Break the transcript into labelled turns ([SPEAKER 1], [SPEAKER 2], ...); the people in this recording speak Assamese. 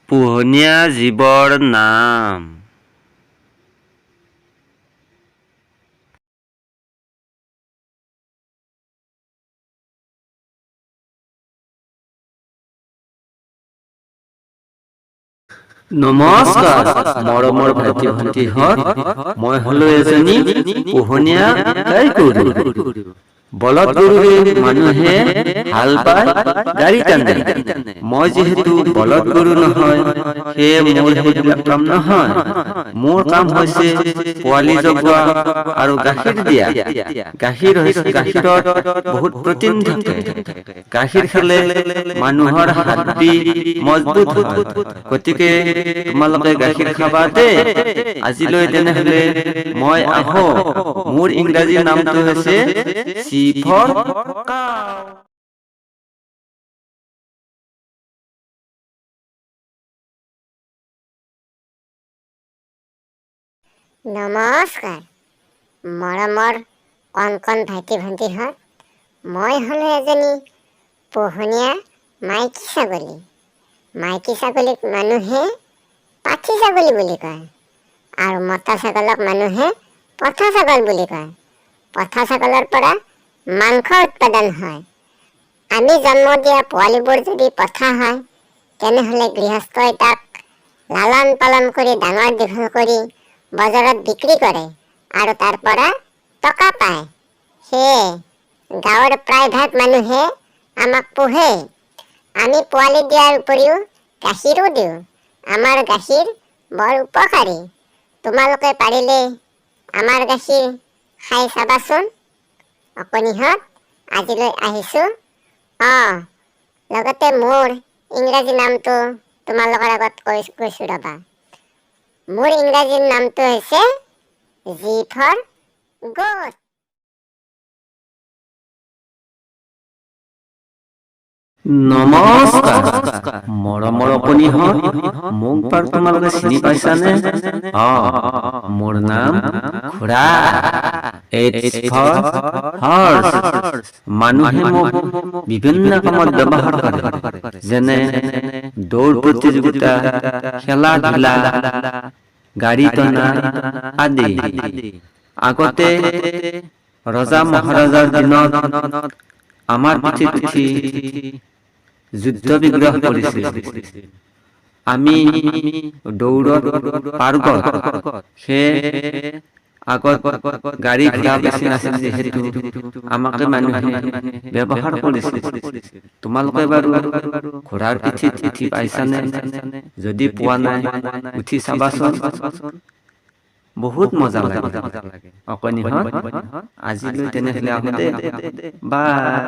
[SPEAKER 1] পোহনীয়া জীৱৰ নাম। নমস্কাৰ মৰমৰ ভাইটি ভণ্টিহঁত, মই হলো এজনী পোহনীয়া গাই গৰু। বলদ গৰুৰে মানুহে হাল বাই গাড়ী টানে। মই যিহেতু বলদ গৰু নহয়, সেয়ে মোৰ সেইবিলাক কাম নহয়। মোৰ কাম হৈছে পোৱালি জগোৱা আৰু গাখীৰ দিয়া। গাখীৰত বহুত প্ৰটিন থাকে। গাখীৰ খালে মানুহৰ হাড়ি মজবুত হয়। গতিকে তোমালোকে গাখীৰ খাবা দেই। আজিলৈ তেনেহলে মই আহো। মোৰ ইংৰাজী নামটো হৈছে C for cow।
[SPEAKER 2] নমস্কাৰ মৰমৰ কণ ভাইটি ভণ্টিহঁত, মই হ'লো এজনী পোহনীয়া মাইকী ছাগলী। মাইকী ছাগলীক মানুহে পাঠী ছাগলী বুলি কয় আৰু মতা ছাগলক মানুহে পঠা ছাগল বুলি কয়। পঠা ছাগলৰ পৰা মাংস উৎপাদন হয়। আমি জন্ম দিয়া পোৱালিবোৰ যদি পঠা হয়, তেনেহ'লে গৃহস্থই তাক লালন পালন কৰি ডাঙৰ দীঘল কৰি বজাৰত বিক্ৰী কৰে আৰু তাৰ পৰা টকা পায়। সেয়ে গাঁৱৰ প্ৰায়ভাগ মানুহে আমাক পোহে। আমি পোৱালি দিয়াৰ উপৰিও গাখীৰো দিওঁ। আমাৰ গাখীৰ বৰ উপকাৰী। তোমালোকে পাৰিলে আমাৰ গাখীৰ খাই চাবাচোন। অকণিহঁত, আজিলৈ আহিছোঁ। লগতে মোৰ ইংৰাজী নামটো তোমালোকৰ আগত কৈছোঁ ৰ'বা। মোৰ ইংৰাজী নামটো হৈছে G for goat।
[SPEAKER 1] নমস্কাৰ মৰমৰ অকণিহঁত, মোক বাৰু তোমালোকে চিনি পাইছানে? মোৰ নাম ঘোঁৰা। H for horse। মানুহে মোক বিভিন্ন কামত ব্যৱহাৰ কৰে, যেনে দৌৰ প্ৰতিযোগিতা, খেলা ধূলা, গাড়ী টনা আদি। আগতে ৰজা মহাৰাজাৰ দিনত আমাৰ পিঠিত উঠি যুদ্ধ বিগ্ৰহ কৰিছিল। আমি দৌৰত পাৰ্গত, সেয়ে আগত গাড়ী ঘোঁৰা বেছি নাছিল যিহেতু আমাকে মানুহে ব্যৱহাৰ কৰিছিল। তোমালোকে বাৰু ঘোঁৰাৰ পিঠিত উঠি পাইছানে? যদি পোৱা নাই, উঠি চাবাচোন। বহুত মজা লাগে অকণিহঁত। আজিলৈ তেনেহলে আহো দেই। বাই।